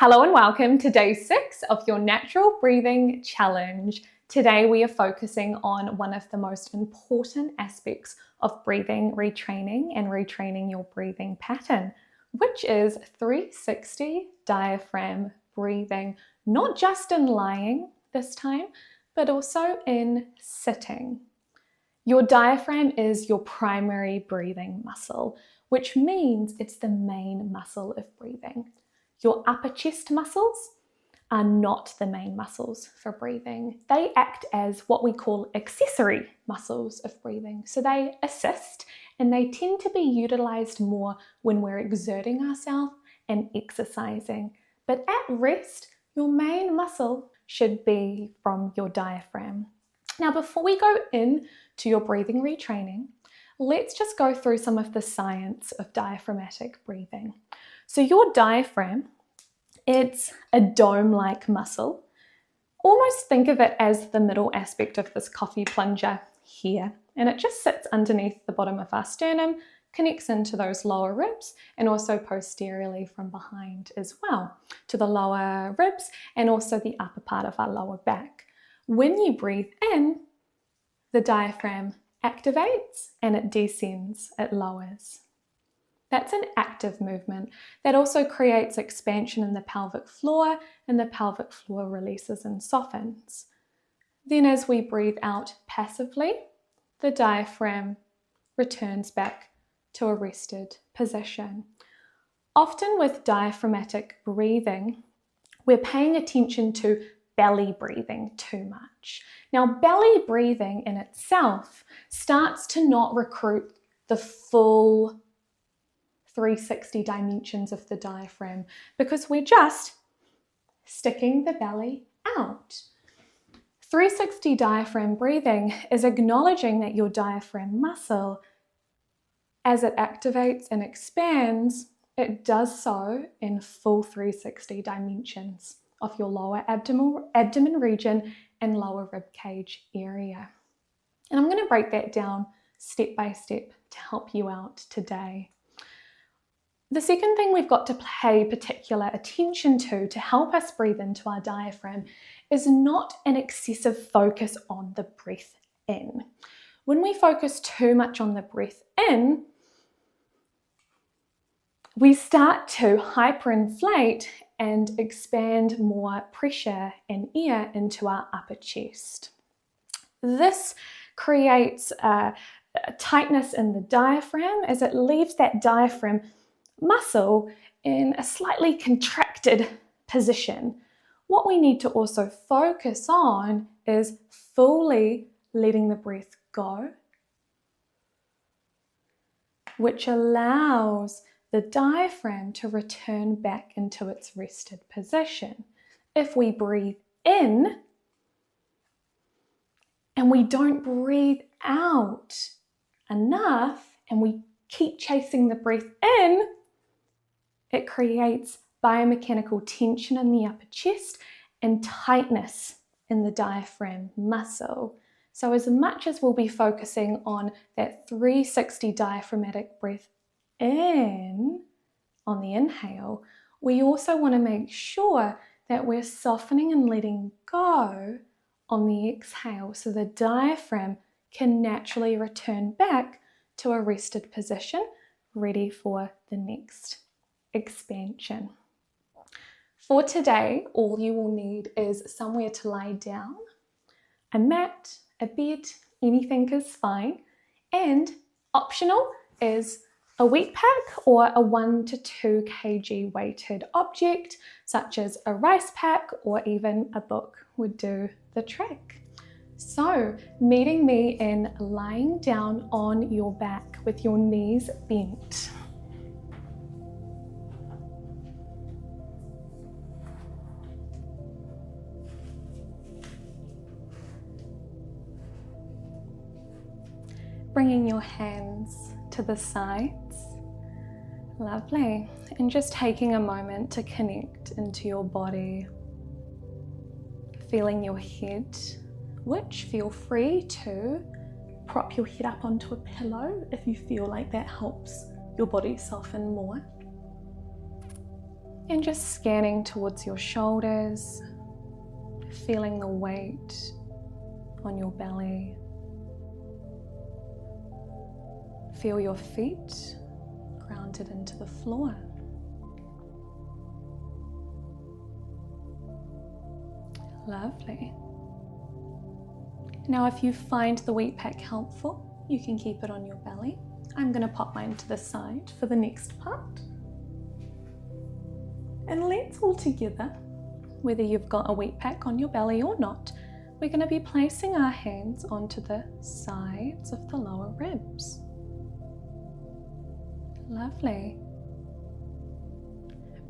Hello and welcome to day 6 of your natural breathing challenge. Today we are focusing on one of the most important aspects of breathing retraining and retraining your breathing pattern, which is 360 diaphragm breathing, not just in lying this time, but also in sitting. Your diaphragm is your primary breathing muscle, which means it's the main muscle of breathing. Your upper chest muscles are not the main muscles for breathing. They act as what we call accessory muscles of breathing. So they assist and they tend to be utilized more when we're exerting ourselves and exercising. But at rest, your main muscle should be from your diaphragm. Now, before we go into your breathing retraining, let's just go through some of the science of diaphragmatic breathing. So your diaphragm, it's a dome-like muscle. Almost think of it as the middle aspect of this coffee plunger here. And it just sits underneath the bottom of our sternum, connects into those lower ribs, and also posteriorly from behind as well to the lower ribs and also the upper part of our lower back. When you breathe in, the diaphragm activates and it descends, it lowers. That's an active movement that also creates expansion in the pelvic floor, and the pelvic floor releases and softens. Then as we breathe out passively, the diaphragm returns back to a rested position. Often with diaphragmatic breathing, we're paying attention to belly breathing too much. Now, belly breathing in itself starts to not recruit the full 360 dimensions of the diaphragm because we're just sticking the belly out. 360 diaphragm breathing is acknowledging that your diaphragm muscle, as it activates and expands, it does so in full 360 dimensions of your lower abdomen region and lower rib cage area. And I'm going to break that down step by step to help you out today. The second thing we've got to pay particular attention to help us breathe into our diaphragm is not an excessive focus on the breath in. When we focus too much on the breath in, we start to hyperinflate and expand more pressure and air into our upper chest. This creates a tightness in the diaphragm as it leaves that diaphragm muscle in a slightly contracted position. What we need to also focus on is fully letting the breath go, which allows the diaphragm to return back into its rested position. If we breathe in and we don't breathe out enough and we keep chasing the breath in, it creates biomechanical tension in the upper chest and tightness in the diaphragm muscle. So as much as we'll be focusing on that 360 diaphragmatic breath in on the inhale, we also want to make sure that we're softening and letting go on the exhale so the diaphragm can naturally return back to a rested position, ready for the next expansion. For today, all you will need is somewhere to lie down, a mat, a bed, anything is fine, and optional is a wet pack or a 1 to 2 kg weighted object such as a rice pack or even a book would do the trick. So, meeting me in lying down on your back with your knees bent. Bringing your hands to the sides. Lovely. And just taking a moment to connect into your body. Feeling your head, which feel free to prop your head up onto a pillow if you feel like that helps your body soften more. And just scanning towards your shoulders, feeling the weight on your belly. Feel your feet grounded into the floor. Lovely. Now if you find the wheat pack helpful, you can keep it on your belly. I'm going to pop mine to the side for the next part. And let's all together, whether you've got a wheat pack on your belly or not, we're going to be placing our hands onto the sides of the lower ribs. Lovely.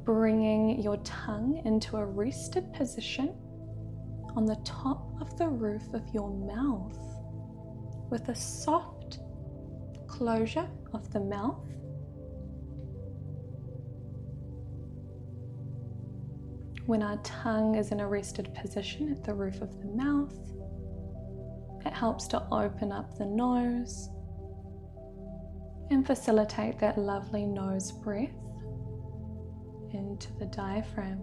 Bringing your tongue into a rested position on the top of the roof of your mouth with a soft closure of the mouth. When our tongue is in a rested position at the roof of the mouth, it helps to open up the nose and facilitate that lovely nose breath into the diaphragm.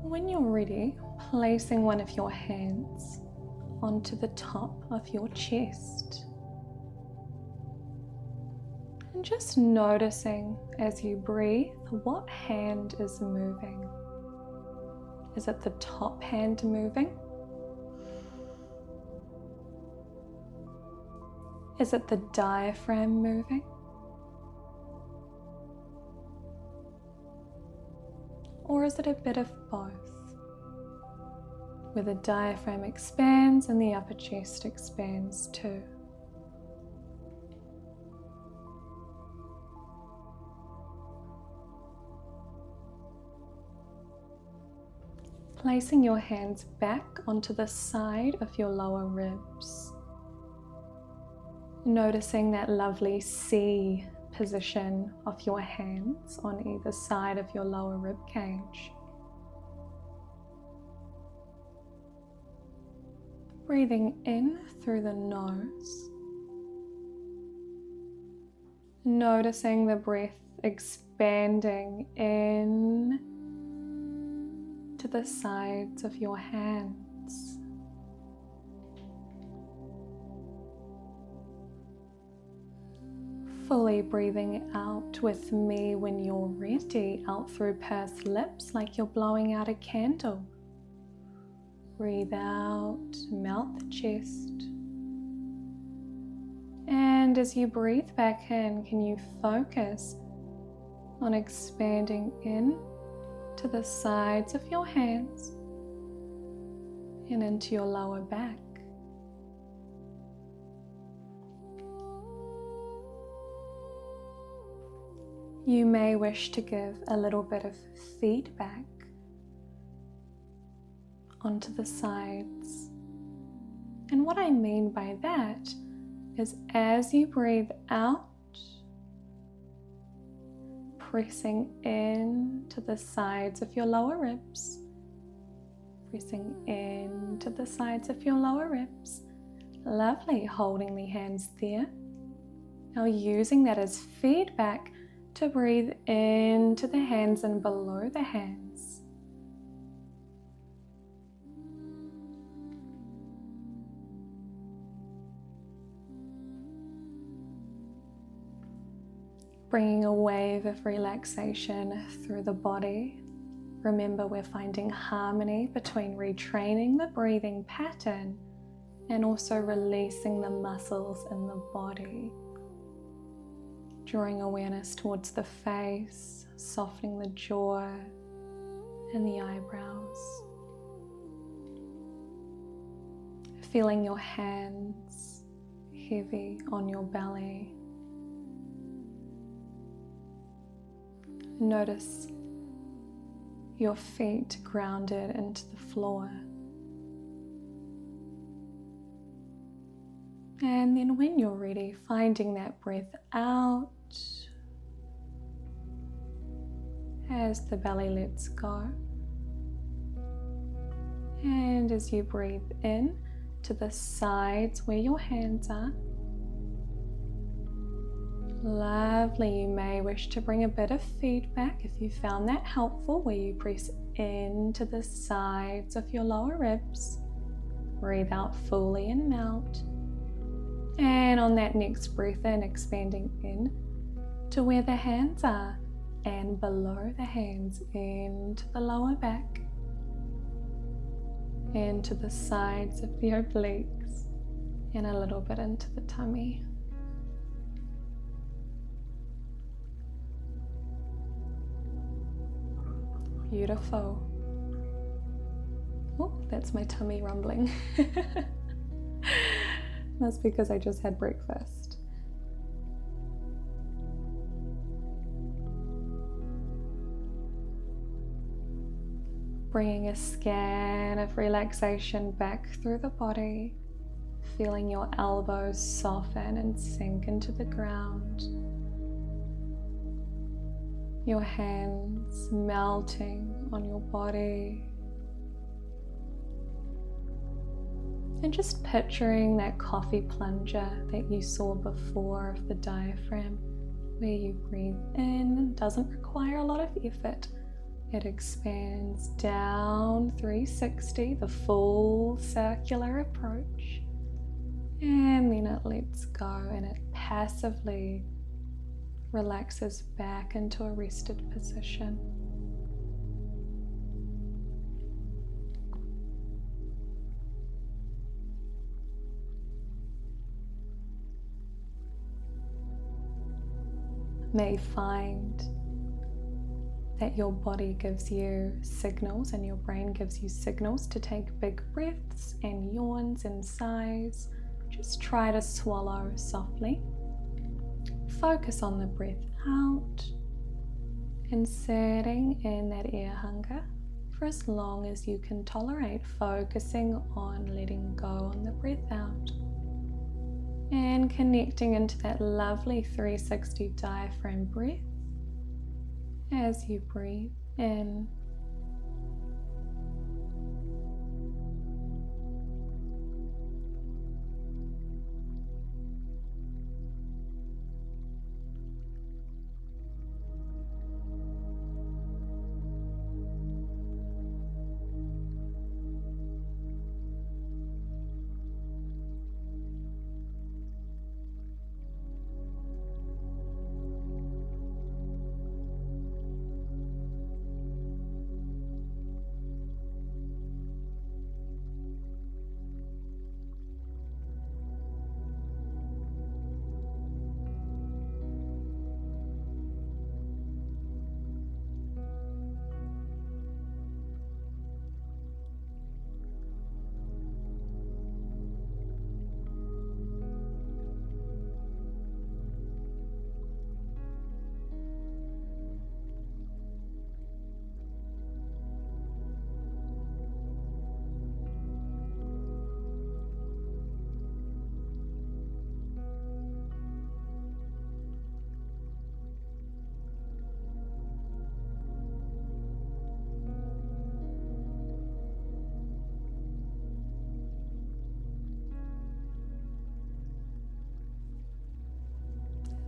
When you're ready, placing one of your hands onto the top of your chest. And just noticing as you breathe what hand is moving. Is it the top hand moving? Is it the diaphragm moving? Or is it a bit of both, where the diaphragm expands and the upper chest expands too? Placing your hands back onto the side of your lower ribs. Noticing that lovely C position of your hands on either side of your lower rib cage. Breathing in through the nose. Noticing the breath expanding in to the sides of your hands. Fully breathing out with me when you're ready, out through pursed lips like you're blowing out a candle. Breathe out, melt the chest. And as you breathe back in, can you focus on expanding in to the sides of your hands and into your lower back. You may wish to give a little bit of feedback onto the sides. And what I mean by that is as you breathe out, pressing in to the sides of your lower ribs, pressing in to the sides of your lower ribs. Lovely, holding the hands there. Now using that as feedback to breathe into the hands and below the hands. Bringing a wave of relaxation through the body. Remember, we're finding harmony between retraining the breathing pattern and also releasing the muscles in the body. Drawing awareness towards the face, softening the jaw and the eyebrows. Feeling your hands heavy on your belly. Notice your feet grounded into the floor. And then when you're ready, finding that breath out as the belly lets go. And as you breathe in to the sides where your hands are, lovely. You may wish to bring a bit of feedback if you found that helpful, where you press into the sides of your lower ribs. Breathe out fully and melt. And on that next breath in, expanding in to where the hands are and below the hands, into the lower back, into the sides of the obliques, and a little bit into the tummy. Beautiful. Oh, that's my tummy rumbling. That's because I just had breakfast. Bringing a scan of relaxation back through the body, feeling your elbows soften and sink into the ground. Your hands melting on your body. And just picturing that coffee plunger that you saw before of the diaphragm, where you breathe in, doesn't require a lot of effort. It expands down 360, the full circular approach. And then it lets go and it passively relaxes back into a rested position. May find that your body gives you signals and your brain gives you signals to take big breaths and yawns and sighs. Just try to swallow softly. Focus on the breath out and sitting in that air hunger for as long as you can tolerate, focusing on letting go on the breath out and connecting into that lovely 360 diaphragm breath as you breathe in.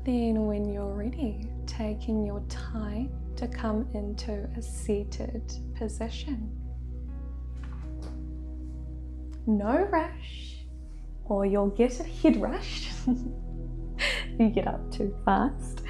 Then when you're ready, taking your time to come into a seated position. No rush, or you'll get a head rush if you get up too fast.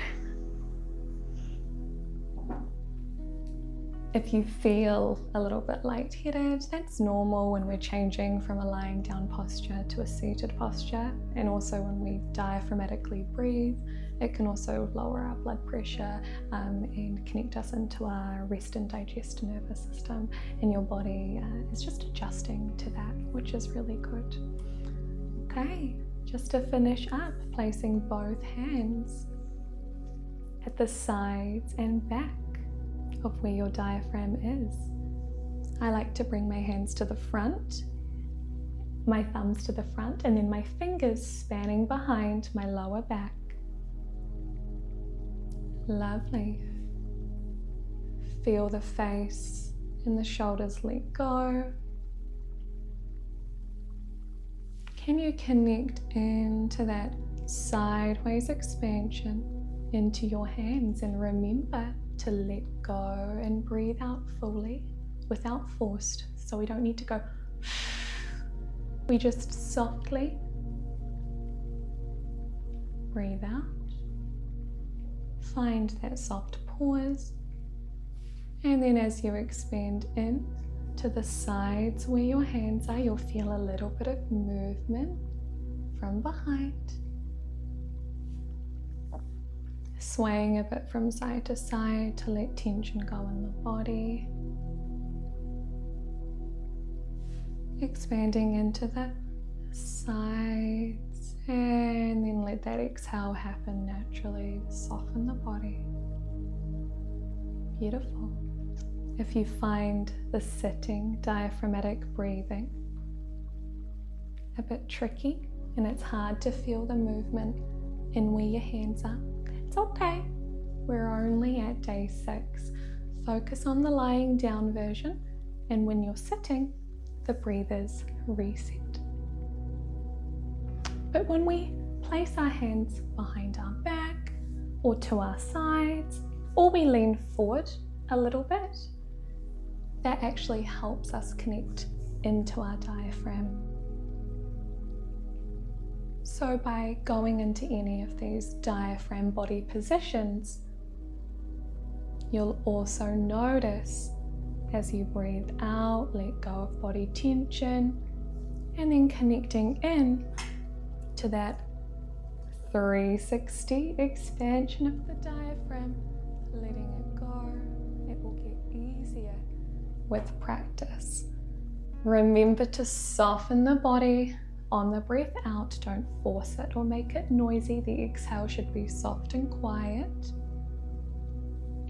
If you feel a little bit lightheaded, that's normal when we're changing from a lying down posture to a seated posture. And also when we diaphragmatically breathe, it can also lower our blood pressure and connect us into our rest and digest nervous system. And your body is just adjusting to that, which is really good. Okay, just to finish up, placing both hands at the sides and back of where your diaphragm is. I like to bring my hands to the front, my thumbs to the front, and then my fingers spanning behind my lower back. Lovely. Feel the face and the shoulders let go. Can you connect into that sideways expansion into your hands, and remember to let go and breathe out fully without forced. So we don't need to go, we just softly breathe out. Find that soft pause, and then as you expand in to the sides where your hands are, you'll feel a little bit of movement from behind, swaying a bit from side to side to let tension go in the body, expanding into the sides, and then let that exhale happen naturally. Soften the body. Beautiful. If you find the sitting diaphragmatic breathing a bit tricky and it's hard to feel the movement in where your hands are, it's okay. We're only at day 6. Focus on the lying down version, and when you're sitting, the breathers reset. But when we place our hands behind our back or to our sides, or we lean forward a little bit, that actually helps us connect into our diaphragm. So by going into any of these diaphragm body positions, you'll also notice as you breathe out, let go of body tension, and then connecting in to that 360 expansion of the diaphragm, letting it go. It will get easier with practice. Remember to soften the body on the breath out. Don't force it or make it noisy. The exhale should be soft and quiet.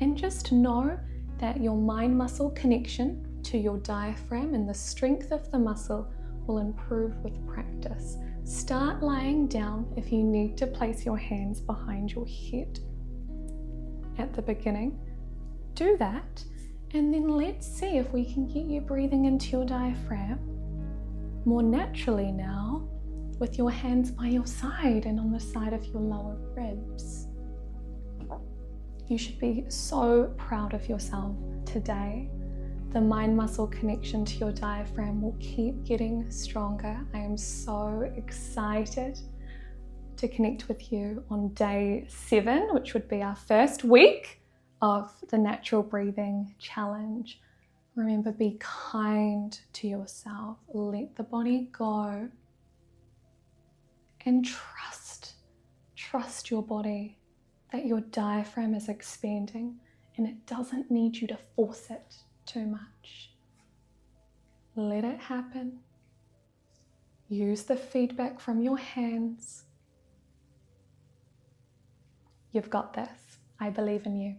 And just know that your mind-muscle connection to your diaphragm and the strength of the muscle will improve with practice. Start lying down if you need to place your hands behind your head at the beginning. Do that, and then let's see if we can get you breathing into your diaphragm more naturally now, with your hands by your side and on the side of your lower ribs. You should be so proud of yourself today. The mind-muscle connection to your diaphragm will keep getting stronger. I am so excited to connect with you on day 7, which would be our first week of the natural breathing challenge. Remember, be kind to yourself. Let the body go and trust your body, that your diaphragm is expanding and it doesn't need you to force it too much. Let it happen. Use the feedback from your hands. You've got this. I believe in you.